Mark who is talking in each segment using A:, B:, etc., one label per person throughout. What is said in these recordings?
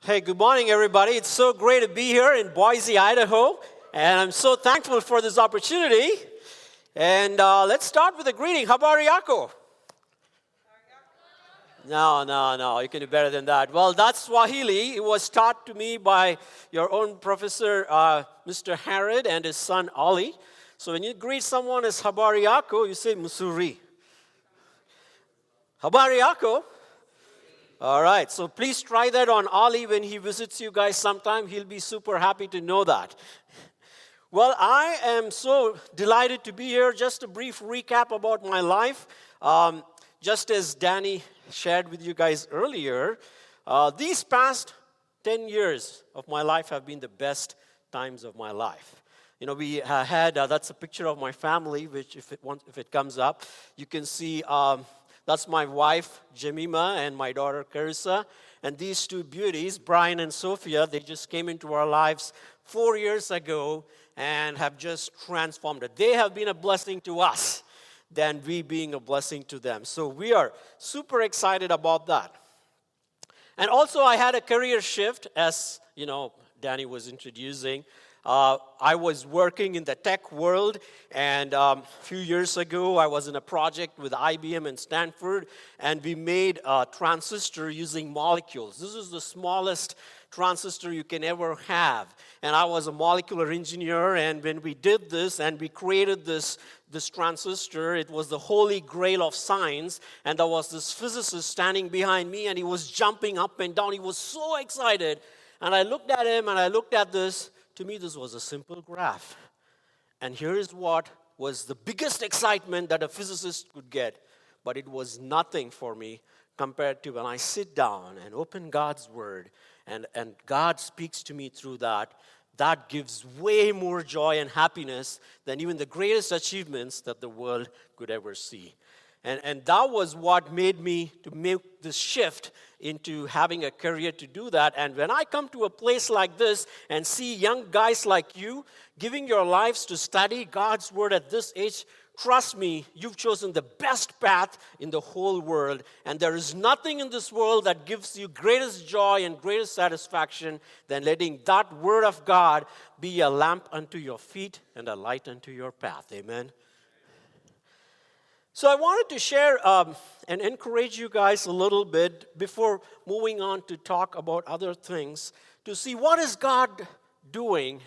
A: Hey, good morning, everybody. It's so great to be here in Boise, Idaho, and I'm so thankful for this opportunity. And let's start with a greeting. Habari yako? No, you can do better than that. Well, that's Swahili. It was taught to me by your own professor, Mr. Harrod, and his son, Ollie. So when you greet someone as Habari yako, you say Musuri. Habari yako? All right, so please try that on Ollie when he visits you guys sometime. He'll be super happy to know that. Well, I am so delighted to be here. Just a brief recap about my life. Just as Danny shared with you guys earlier, these past 10 years of my life have been the best times of my life. You know, we had, that's a picture of my family, which if it comes up, you can see that's my wife, Jemima, and my daughter, Carissa. And these two beauties, Brian and Sophia, they just came into our lives 4 years ago and have just transformed it. They have been a blessing to us than we being a blessing to them. So we are super excited about that. And also, I had a career shift, as, you know, Danny was introducing. I was working in the tech world, and a few years ago, I was in a project with IBM and Stanford, and we made a transistor using molecules. This is the smallest transistor you can ever have. And I was a molecular engineer, and when we did this and we created this transistor, it was the holy grail of science, and there was this physicist standing behind me, and he was jumping up and down. He was so excited, and I looked at him, and I looked at this. To me, this was a simple graph. And here is what was the biggest excitement that a physicist could get. But it was nothing for me compared to when I sit down and open God's Word and God speaks to me through that. That gives way more joy and happiness than even the greatest achievements that the world could ever see. And that was what made me to make this shift into having a career to do that. And when I come to a place like this and see young guys like you giving your lives to study God's Word at this age, trust me, you've chosen the best path in the whole world. And there is nothing in this world that gives you greatest joy and greatest satisfaction than letting that Word of God be a lamp unto your feet and a light unto your path. Amen. So I wanted to share and encourage you guys a little bit before moving on to talk about other things, to see what is God doing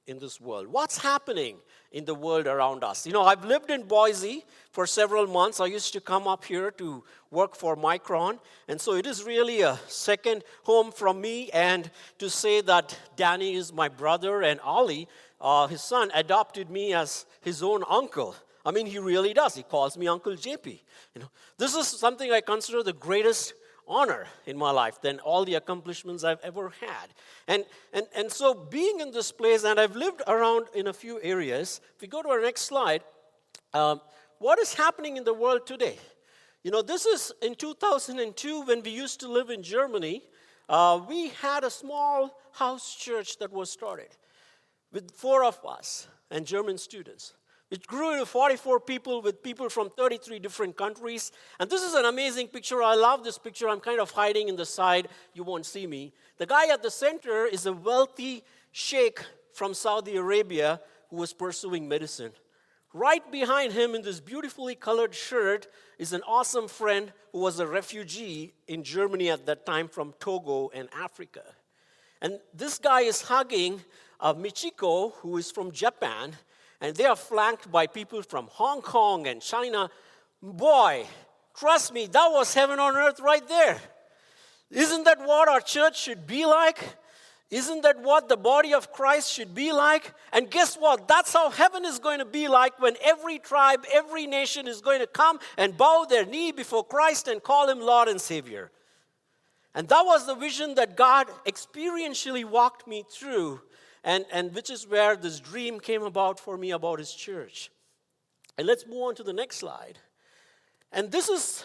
A: in this world. What's happening in the world around us? You know, I've lived in Boise for several months. I used to come up here to work for Micron, and so it is really a second home from me. And to say that Danny is my brother and Ollie, his son, adopted me as his own uncle. I mean, he really does. He calls me Uncle JP. You know, this is something I consider the greatest honor in my life than all the accomplishments I've ever had. And so being in this place, and I've lived around in a few areas. If we go to our next slide, what is happening in the world today? You know, this is in 2002 when we used to live in Germany. We had a small house church that was started with 4 of us and German students. It grew to 44 people with people from 33 different countries. And this is an amazing picture. I love this picture. I'm kind of hiding in the side. You won't see me. The guy at the center is a wealthy sheikh from Saudi Arabia who was pursuing medicine. Right behind him in this beautifully colored shirt is an awesome friend who was a refugee in Germany at that time from Togo and Africa. And this guy is hugging Michiko, who is from Japan. And they are flanked by people from Hong Kong and China. Boy, trust me, that was heaven on earth right there. Isn't that what our church should be like? Isn't that what the body of Christ should be like? And guess what? That's how heaven is going to be like when every tribe, every nation is going to come and bow their knee before Christ and call Him Lord and Savior. And that was the vision that God experientially walked me through. And which is where this dream came about for me about His church. And let's move on to the next slide. And this is,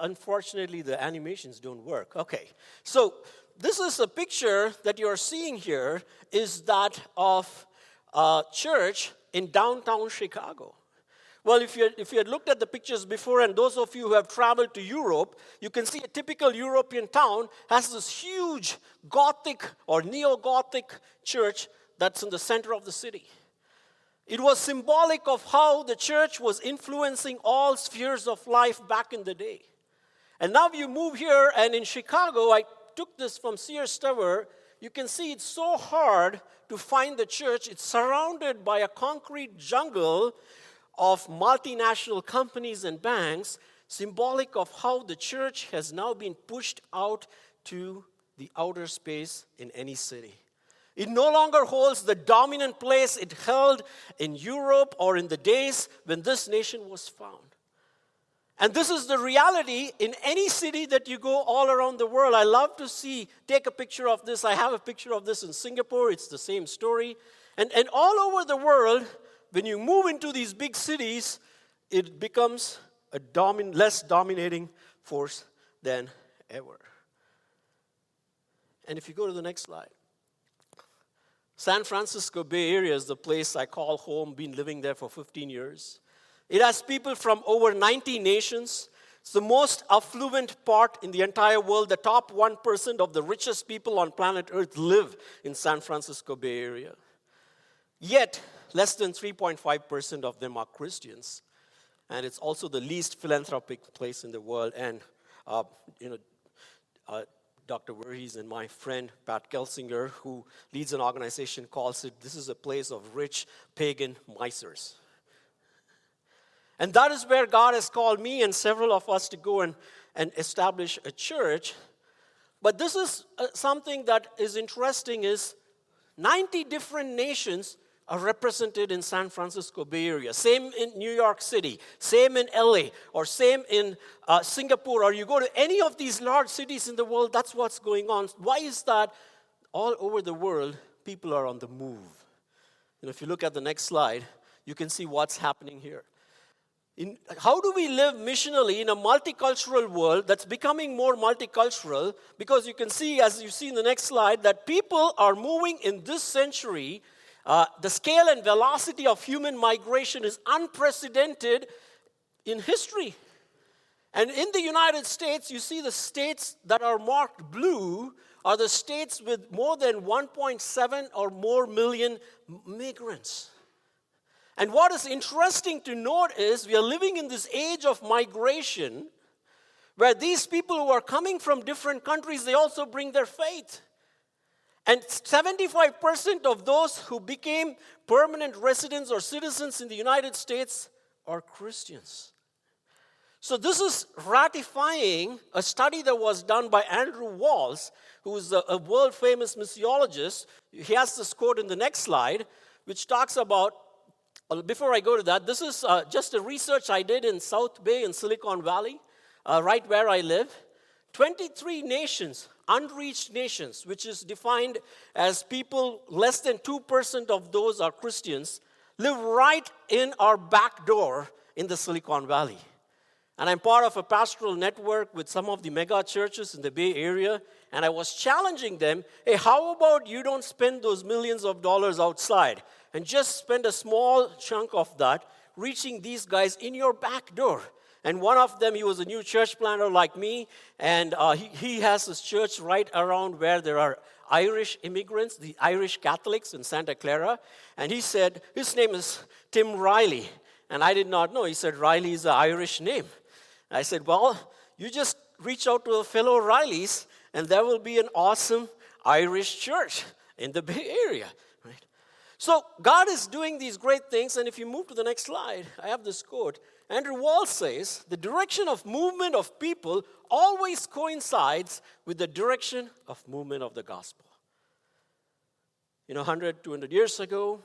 A: unfortunately, the animations don't work. Okay, so this is a picture that you're seeing here is that of a church in downtown Chicago. Well, if you had looked at the pictures before, and those of you who have traveled to Europe, you can see a typical European town has this huge Gothic or neo-Gothic church that's in the center of the city. It was symbolic of how the church was influencing all spheres of life back in the day. And now you move here, and in Chicago, I took this from Sears Tower. You can see it's so hard to find the church. It's surrounded by a concrete jungle of multinational companies and banks, symbolic of how the church has now been pushed out to the outer space in any city. It no longer holds the dominant place it held in Europe or in the days when this nation was found. And this is the reality in any city that you go all around the world. I love to take a picture of this. I have a picture of this in Singapore. It's the same story. And all over the world, when you move into these big cities, it becomes a less dominating force than ever. And if you go to the next slide. San Francisco Bay Area is the place I call home, been living there for 15 years. It has people from over 90 nations. It's the most affluent part in the entire world. The top 1% of the richest people on planet Earth live in San Francisco Bay Area. Yet, less than 3.5% of them are Christians. And it's also the least philanthropic place in the world. And, Dr. Voorhees and my friend Pat Kelsinger, who leads an organization, calls it, this is a place of rich pagan misers. And that is where God has called me and several of us to go and establish a church. But this is something that is interesting is 90 different nations are represented in San Francisco Bay Area. Same in New York City, same in LA, or same in Singapore, or you go to any of these large cities in the world, that's what's going on. Why is that? All over the world, people are on the move. If you look at the next slide, you can see what's happening here. How do we live missionally in a multicultural world that's becoming more multicultural? Because you can see, as you see in the next slide, that people are moving in this century. The scale and velocity of human migration is unprecedented in history. And in the United States, you see the states that are marked blue are the states with more than 1.7 or more million migrants. And what is interesting to note is we are living in this age of migration where these people who are coming from different countries, they also bring their faith. And 75% of those who became permanent residents or citizens in the United States are Christians. So this is ratifying a study that was done by Andrew Walls, who is a world-famous missiologist. He has this quote in the next slide, which talks about, before I go to that, this is just a research I did in South Bay in Silicon Valley, right where I live. 23 nations, unreached nations, which is defined as people, less than 2% of those are Christians, live right in our back door in the Silicon Valley. And I'm part of a pastoral network with some of the mega churches in the Bay Area, and I was challenging them, hey, how about you don't spend those millions of dollars outside and just spend a small chunk of that reaching these guys in your back door? And one of them, he was a new church planter like me, and he has his church right around where there are Irish immigrants, the Irish Catholics in Santa Clara. And he said, his name is Tim Riley. And I did not know. He said, Riley is an Irish name. I said, well, you just reach out to a fellow Rileys, and there will be an awesome Irish church in the Bay Area. Right? So God is doing these great things, and if you move to the next slide, I have this quote. Andrew Walls says, the direction of movement of people always coincides with the direction of movement of the gospel. 100, 200 years ago,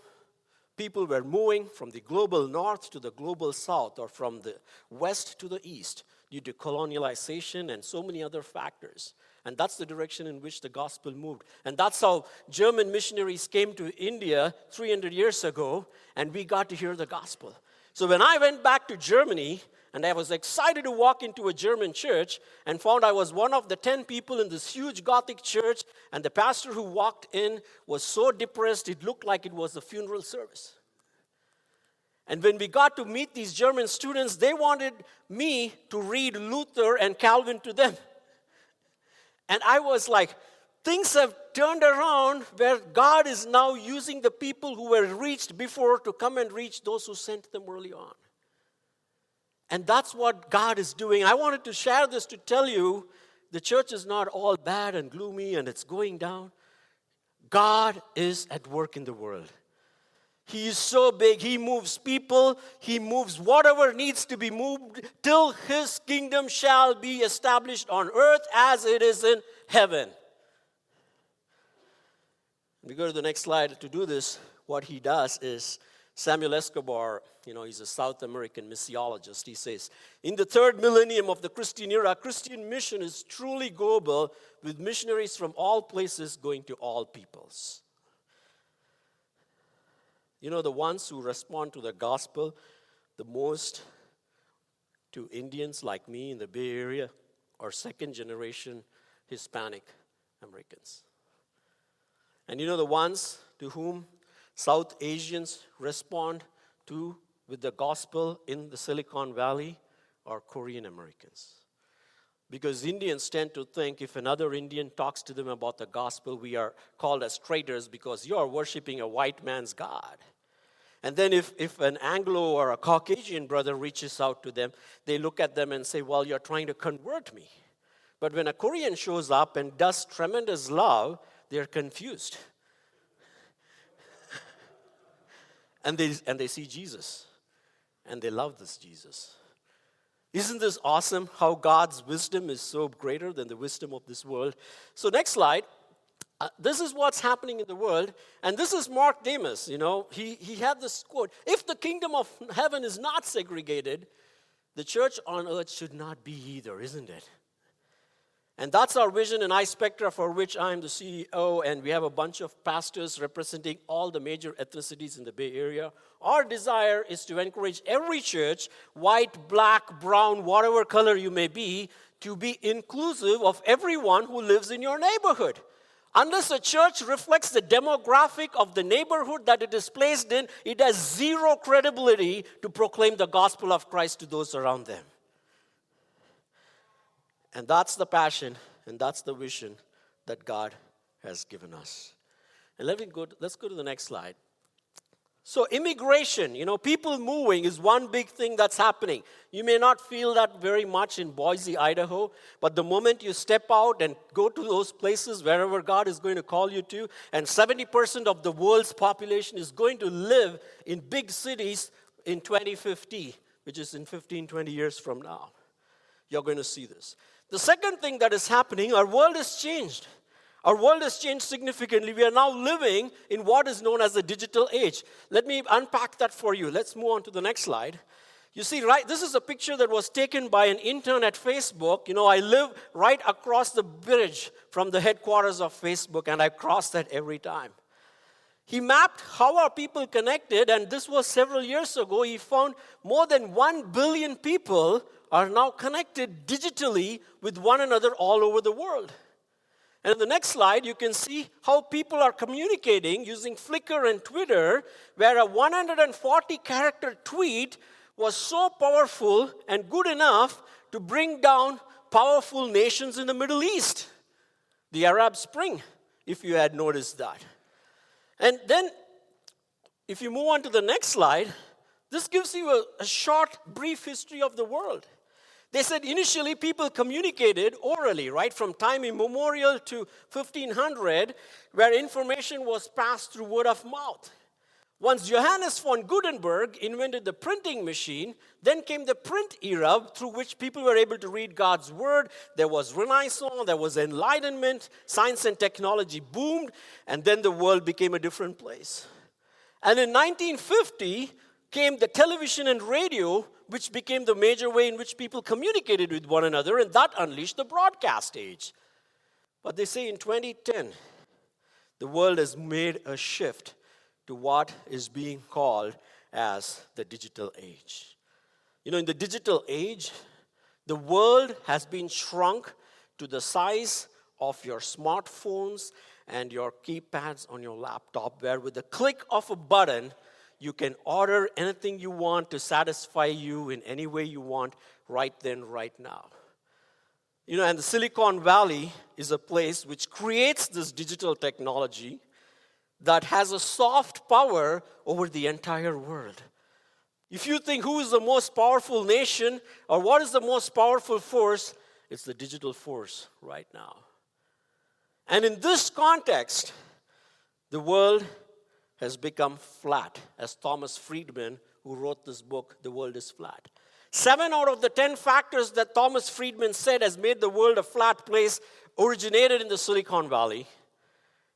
A: people were moving from the global north to the global south, or from the west to the east, due to colonialization and so many other factors. And that's the direction in which the gospel moved. And that's how German missionaries came to India 300 years ago, and we got to hear the gospel. So when I went back to Germany, and I was excited to walk into a German church and found I was one of the 10 people in this huge Gothic church, and the pastor who walked in was so depressed it looked like it was a funeral service. And when we got to meet these German students, they wanted me to read Luther and Calvin to them. And I was like, things have turned around where God is now using the people who were reached before to come and reach those who sent them early on. And that's what God is doing. I wanted to share this to tell you the church is not all bad and gloomy and it's going down. God is at work in the world. He is so big. He moves people. He moves whatever needs to be moved till His kingdom shall be established on earth as it is in heaven. We go to the next slide. To do this, what he does is Samuel Escobar, he's a South American missiologist. He says, in the third millennium of the Christian era, Christian mission is truly global with missionaries from all places going to all peoples. The ones who respond to the gospel the most to Indians like me in the Bay Area are second generation Hispanic Americans. And the ones to whom South Asians respond to with the gospel in the Silicon Valley are Korean Americans. Because Indians tend to think if another Indian talks to them about the gospel, we are called as traitors because you are worshiping a white man's God. And then if an Anglo or a Caucasian brother reaches out to them, they look at them and say, well, you're trying to convert me. But when a Korean shows up and does tremendous love, they're confused. And they see Jesus. And they love this Jesus. Isn't this awesome how God's wisdom is so greater than the wisdom of this world? So next slide. This is what's happening in the world. And this is Mark Demas. He had this quote. If the kingdom of heaven is not segregated, the church on earth should not be either, isn't it? And that's our vision in iSpectra, for which I'm the CEO, and we have a bunch of pastors representing all the major ethnicities in the Bay Area. Our desire is to encourage every church, white, black, brown, whatever color you may be, to be inclusive of everyone who lives in your neighborhood. Unless a church reflects the demographic of the neighborhood that it is placed in, it has zero credibility to proclaim the gospel of Christ to those around them. And that's the passion and that's the vision that God has given us. And let's go to the next slide. So immigration, people moving is one big thing that's happening. You may not feel that very much in Boise, Idaho, but the moment you step out and go to those places, wherever God is going to call you to, and 70% of the world's population is going to live in big cities in 2050, which is in 15, 20 years from now. You're going to see this. The second thing that is happening, our world has changed. Our world has changed significantly. We are now living in what is known as the digital age. Let me unpack that for you. Let's move on to the next slide. You see, this is a picture that was taken by an intern at Facebook. I live right across the bridge from the headquarters of Facebook, and I cross that every time. He mapped how are people connected, and this was several years ago. He found more than 1 billion people are now connected digitally with one another all over the world. And in the next slide, you can see how people are communicating using Flickr and Twitter, where a 140-character tweet was so powerful and good enough to bring down powerful nations in the Middle East. The Arab Spring, if you had noticed that. And then, if you move on to the next slide, this gives you a short, brief history of the world. They said initially people communicated orally, right, from time immemorial to 1500, where information was passed through word of mouth. Once Johannes von Gutenberg invented the printing machine, then came the print era through which people were able to read God's word. There was Renaissance, there was Enlightenment, science and technology boomed, and then the world became a different place. And in 1950 came the television and radio, which became the major way in which people communicated with one another, and that unleashed the broadcast age. But they say in 2010, the world has made a shift to what is being called as the digital age. In the digital age, the world has been shrunk to the size of your smartphones and your keypads on your laptop, where with the click of a button, You can order anything you want to satisfy you in any way you want, right then, right now. And the Silicon Valley is a place which creates this digital technology that has a soft power over the entire world. If you think who is the most powerful nation or what is the most powerful force, it's the digital force right now. And in this context, the world has become flat. As Thomas Friedman, who wrote this book, The World is Flat. 7 out of the 10 factors that Thomas Friedman said has made the world a flat place originated in the Silicon Valley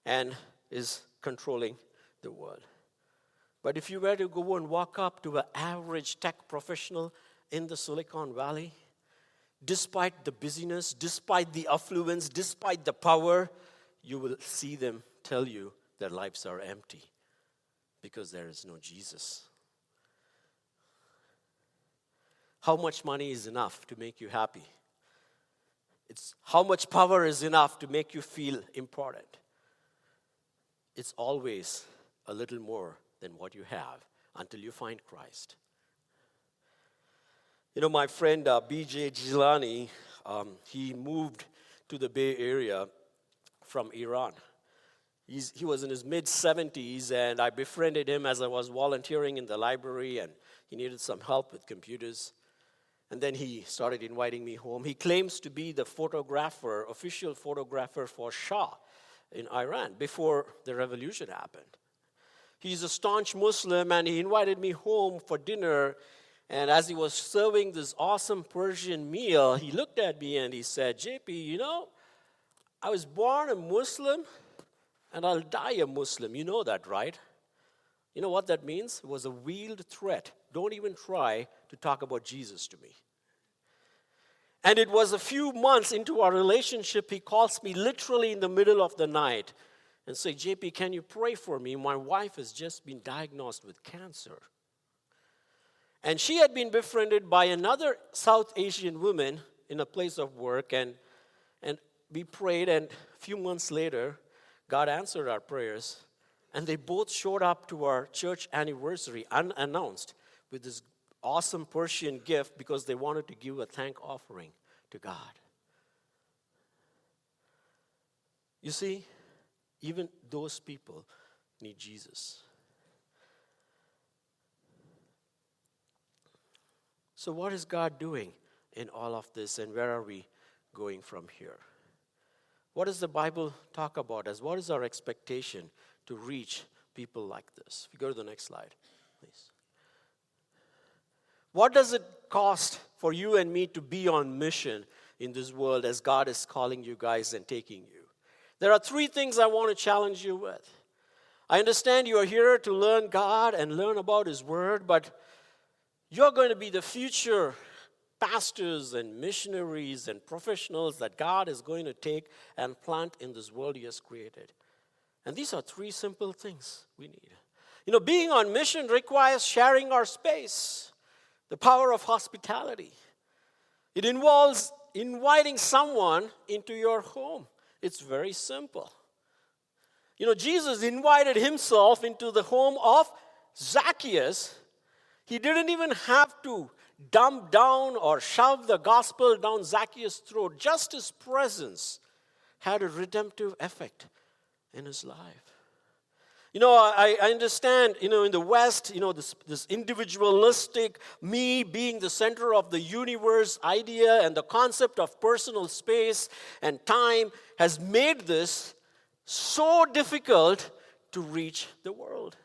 A: and is controlling the world. But if you were to go and walk up to an average tech professional in the Silicon Valley, despite the busyness, despite the affluence, despite the power, you will see them tell you their lives are empty because there is no Jesus. How much money is enough to make you happy? It's how much power is enough to make you feel important? It's always a little more than what you have until you find Christ. My friend B.J. Gilani, he moved to the Bay Area from Iran. He was in his mid-70s, and I befriended him as I was volunteering in the library, and he needed some help with computers. And then he started inviting me home. He claims to be the official photographer for Shah in Iran before the revolution happened. He's a staunch Muslim, and he invited me home for dinner. And as he was serving this awesome Persian meal, he looked at me and he said, JP, I was born a Muslim, and I'll die a Muslim. You know that, right? You know what that means? It was a veiled threat. Don't even try to talk about Jesus to me. And it was a few months into our relationship, he calls me literally in the middle of the night and say, JP, can you pray for me? My wife has just been diagnosed with cancer. And she had been befriended by another South Asian woman in a place of work, and we prayed, and a few months later, God answered our prayers, and they both showed up to our church anniversary unannounced with this awesome Persian gift because they wanted to give a thank offering to God. You see, even those people need Jesus. So what is God doing in all of this, and where are we going from here? What does the Bible talk about as? What is our expectation to reach people like this? If you go to the next slide, please. What does it cost for you and me to be on mission in this world as God is calling you guys and taking you? There are 3 things I want to challenge you with. I understand you are here to learn God and learn about His Word, but you're going to be the future pastors and missionaries and professionals that God is going to take and plant in this world He has created. And these are 3 simple things we need. Being on mission requires sharing our space, the power of hospitality. It involves inviting someone into your home. It's very simple. Jesus invited Himself into the home of Zacchaeus. He didn't even have to dump down or shove the gospel down Zacchaeus' throat. Just His presence had a redemptive effect in his life. I understand, in the West, this individualistic, me being the center of the universe idea and the concept of personal space and time has made this so difficult to reach the world.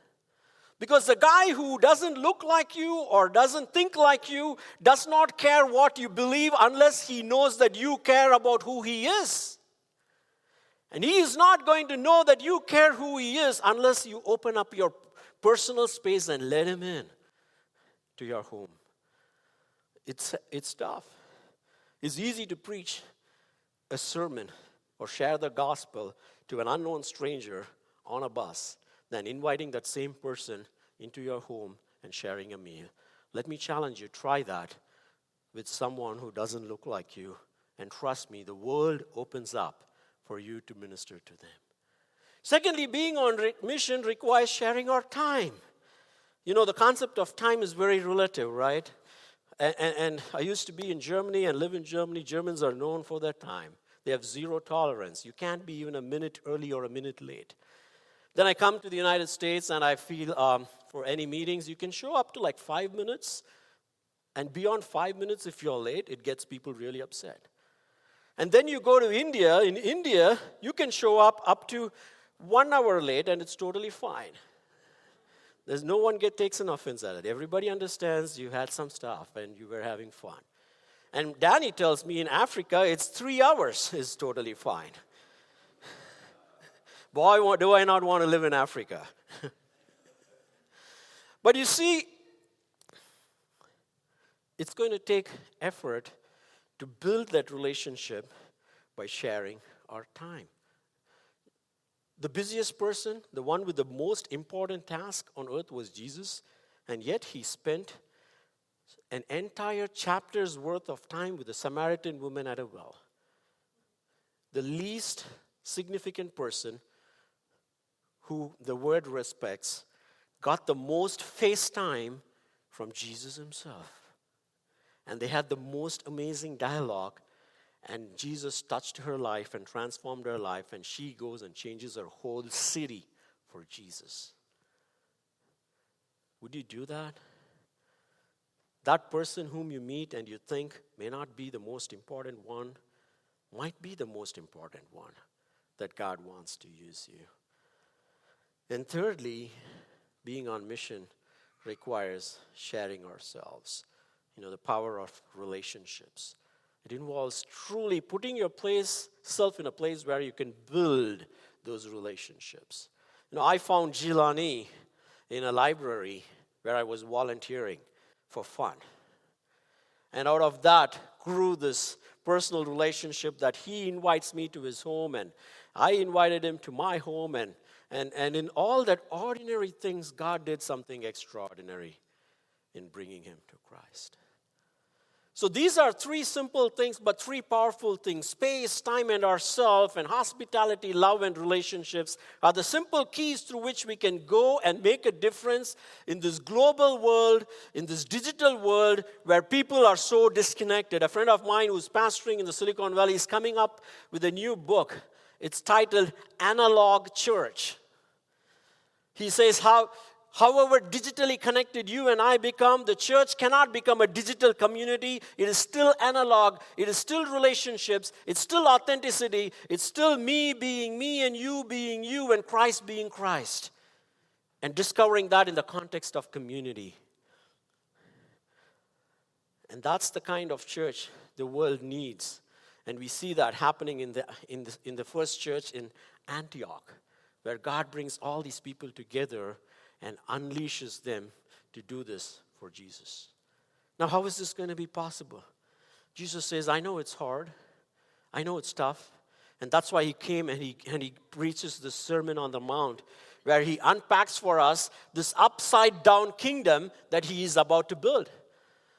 A: Because the guy who doesn't look like you or doesn't think like you does not care what you believe unless he knows that you care about who he is. And he is not going to know that you care who he is unless you open up your personal space and let him in to your home. It's tough. It's easy to preach a sermon or share the gospel to an unknown stranger on a bus than inviting that same person into your home and sharing a meal. Let me challenge you, try that with someone who doesn't look like you, and trust me, the world opens up for you to minister to them. Secondly, being on mission requires sharing our time. You know, the concept of time is very relative, right? And I used to be in Germany and live in Germany. Germans are known for their time. They have zero tolerance. You can't be even a minute early or a minute late. Then I come to the United States and I feel for any meetings, you can show up to like 5 minutes. And beyond 5 minutes, if you're late, it gets people really upset. And then you go to India. In India, you can show up to 1 hour late and it's totally fine. There's no one takes an offense at it. Everybody understands you had some stuff and you were having fun. And Danny tells me in Africa, it's 3 hours is totally fine. Boy, do I not want to live in Africa. But you see, it's going to take effort to build that relationship by sharing our time. The busiest person, the one with the most important task on earth was Jesus, and yet he spent an entire chapter's worth of time with a Samaritan woman at a well. The least significant person who the word respects got the most face time from Jesus himself. And they had the most amazing dialogue. And Jesus touched her life and transformed her life. And she goes and changes her whole city for Jesus. Would you do that? That person whom you meet and you think may not be the most important one, might be the most important one that God wants to use you. And thirdly, being on mission requires sharing ourselves. You know, the power of relationships. It involves truly putting yourself in a place where you can build those relationships. You know, I found Gilani in a library where I was volunteering for fun. And out of that grew this personal relationship that he invites me to his home and I invited him to my home. And in all that ordinary things, God did something extraordinary in bringing him to Christ. So these are three simple things, but three powerful things. Space, time, and ourself, and hospitality, love, and relationships are the simple keys through which we can go and make a difference in this global world, in this digital world where people are so disconnected. A friend of mine who's pastoring in the Silicon Valley is coming up with a new book. It's titled Analog Church. He says however digitally connected you and I become, the church cannot become a digital community. It is still analog. It is still relationships. It's still authenticity. It's still me being me and you being you and Christ being Christ. And discovering that in the context of community. And that's the kind of church the world needs. And we see that happening in the first church in Antioch, where God brings all these people together and unleashes them to do this for Jesus. Now, how is this going to be possible? Jesus says, I know it's hard. I know it's tough. And that's why he came and he preaches the Sermon on the Mount, where he unpacks for us this upside-down kingdom that he is about to build.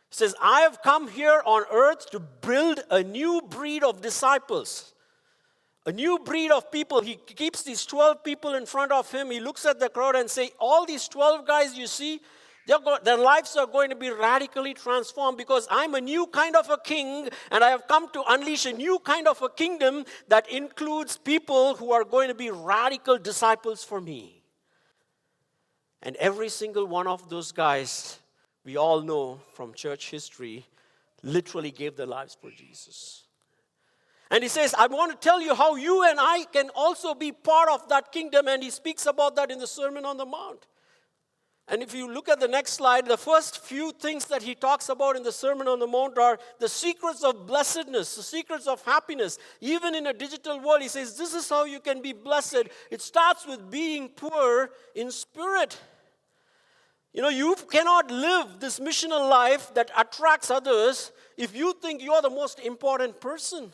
A: He says, I have come here on earth to build a new breed of disciples. A new breed of people. He keeps these 12 people in front of him. He looks at the crowd and says, all these 12 guys you see, their lives are going to be radically transformed because I'm a new kind of a king and I have come to unleash a new kind of a kingdom that includes people who are going to be radical disciples for me. And every single one of those guys, we all know from church history, literally gave their lives for Jesus. And he says, I want to tell you how you and I can also be part of that kingdom. And he speaks about that in the Sermon on the Mount. And if you look at the next slide, the first few things that he talks about in the Sermon on the Mount are the secrets of blessedness, the secrets of happiness. Even in a digital world, he says, this is how you can be blessed. It starts with being poor in spirit. You know, you cannot live this missional life that attracts others if you think you're the most important person.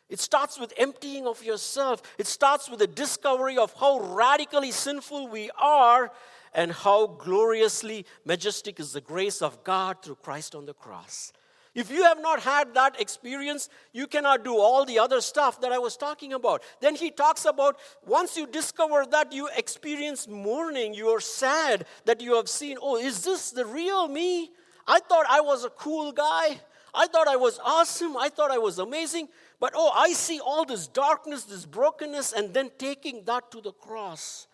A: It starts with emptying of yourself. It starts with a discovery of how radically sinful we are and how gloriously majestic is the grace of God through Christ on the cross. If you have not had that experience, you cannot do all the other stuff that I was talking about. Then he talks about once you discover that, you experience mourning, you are sad that you have seen, oh, is this the real me? I thought I was a cool guy. I thought I was awesome. I thought I was amazing. But oh, I see all this darkness, this brokenness, and then taking that to the cross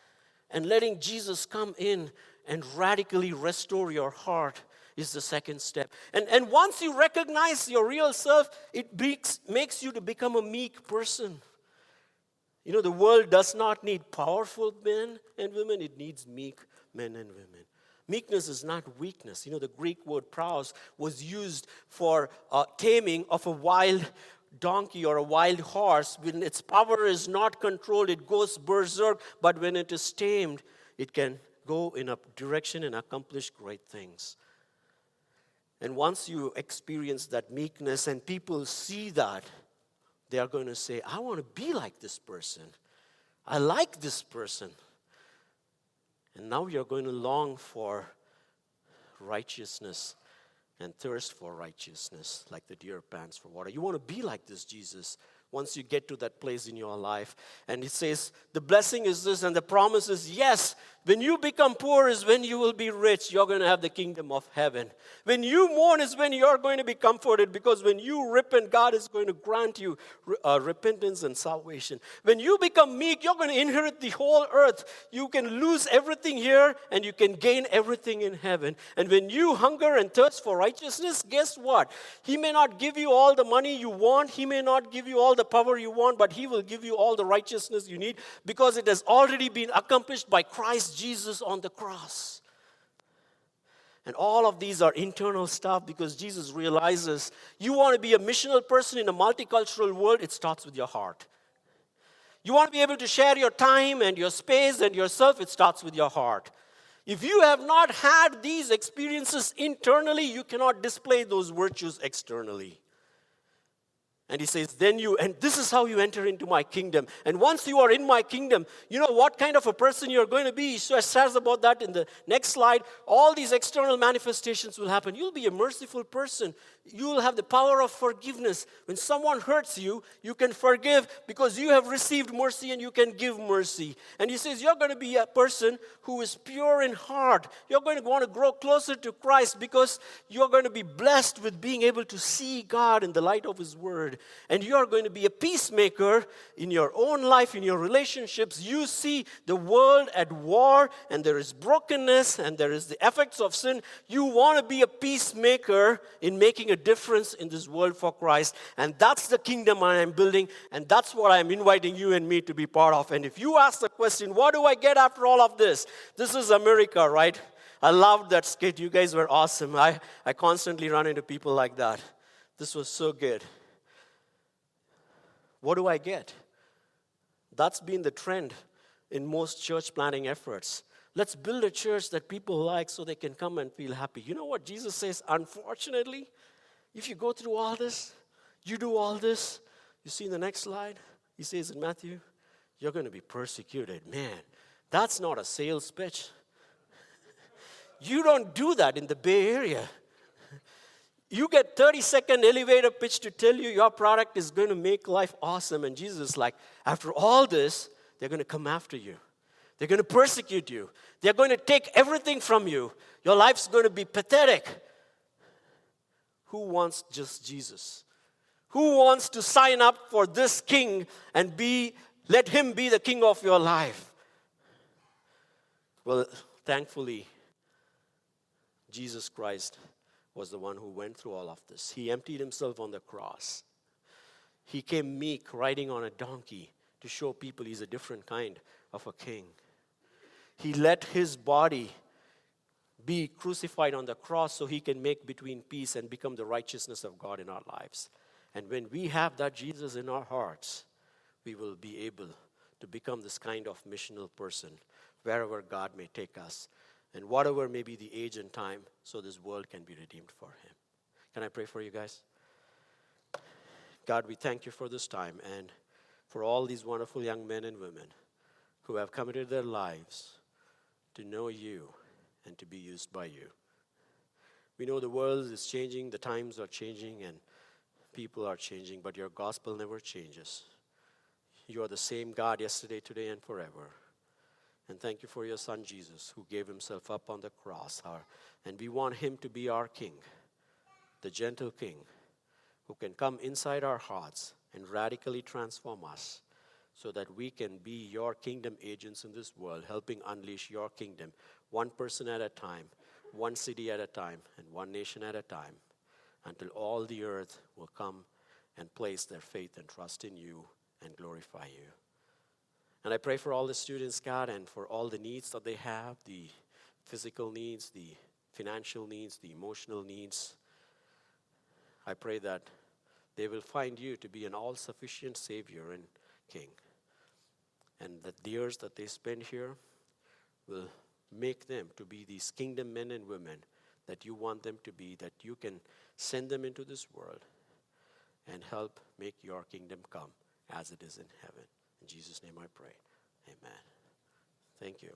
A: and letting Jesus come in and radically restore your heart is the second step. And once you recognize your real self, it makes you to become a meek person. You know, the world does not need powerful men and women. It needs meek men and women. Meekness is not weakness. You know, the Greek word praus was used for taming of a wild donkey or a wild horse. When its power is not controlled, it goes berserk. But when it is tamed, it can go in a direction and accomplish great things. And once you experience that meekness and people see that, they are going to say, I want to be like this person. I like this person. And now you're going to long for righteousness and thirst for righteousness like the deer pants for water. You want to be like this Jesus once you get to that place in your life. And it says, the blessing is this and the promise is, yes, when you become poor is when you will be rich. You're going to have the kingdom of heaven. When you mourn is when you're going to be comforted, because when you repent, God is going to grant you repentance and salvation. When you become meek, you're going to inherit the whole earth. You can lose everything here and you can gain everything in heaven. And when you hunger and thirst for righteousness, guess what? He may not give you all the money you want. He may not give you all the power you want, but He will give you all the righteousness you need, because it has already been accomplished by Christ Jesus on the cross. And all of these are internal stuff, because Jesus realizes you want to be a missional person in a multicultural world, it starts with your heart. You want to be able to share your time and your space and yourself, it starts with your heart. If you have not had these experiences internally, you cannot display those virtues externally. And he says, and this is how you enter into my kingdom. And once you are in my kingdom, you know what kind of a person you're going to be. He says about that in the next slide. All these external manifestations will happen. You'll be a merciful person. You will have the power of forgiveness. When someone hurts you, you can forgive because you have received mercy and you can give mercy. And he says, you're going to be a person who is pure in heart. You're going to want to grow closer to Christ because you're going to be blessed with being able to see God in the light of His Word. And you are going to be a peacemaker in your own life, in your relationships. You see the world at war, and there is brokenness, and there is the effects of sin. You want to be a peacemaker in making a difference in this world for Christ. And that's the kingdom I am building, and that's what I'm inviting you and me to be part of. And if you ask the question, what do I get after all of this? This is America, right? I loved that skit. You guys were awesome. I constantly run into people like that. This was so good. What do I get? That's been the trend in most church planting efforts. Let's build a church that people like so they can come and feel happy. You know what Jesus says? Unfortunately, if you go through all this, you do all this, you see in the next slide, he says in Matthew, you're going to be persecuted. Man, that's not a sales pitch. You don't do that in the Bay Area. You get 30-second elevator pitch to tell you your product is going to make life awesome. And Jesus is like, after all this, they're going to come after you. They're going to persecute you. They're going to take everything from you. Your life's going to be pathetic. Who wants just Jesus? Who wants to sign up for this king and let him be the king of your life? Well, thankfully, Jesus Christ was the one who went through all of this. He emptied himself on the cross. He came meek, riding on a donkey to show people he's a different kind of a king. He let his body be crucified on the cross so he can make between peace and become the righteousness of God in our lives. And when we have that Jesus in our hearts, we will be able to become this kind of missional person wherever God may take us. And whatever may be the age and time, so this world can be redeemed for Him. Can I pray for you guys? God, we thank you for this time and for all these wonderful young men and women who have committed their lives to know you and to be used by you. We know the world is changing, the times are changing, and people are changing, but your gospel never changes. You are the same God yesterday, today, and forever. And thank you for your Son, Jesus, who gave himself up on the cross. And we want him to be our King, the gentle King, who can come inside our hearts and radically transform us so that we can be your kingdom agents in this world, helping unleash your kingdom, one person at a time, one city at a time, and one nation at a time, until all the earth will come and place their faith and trust in you and glorify you. And I pray for all the students, God, and for all the needs that they have, the physical needs, the financial needs, the emotional needs. I pray that they will find you to be an all-sufficient Savior and King. And that the years that they spend here will make them to be these kingdom men and women that you want them to be, that you can send them into this world and help make your kingdom come as it is in heaven. In Jesus' name I pray. Amen. Thank you.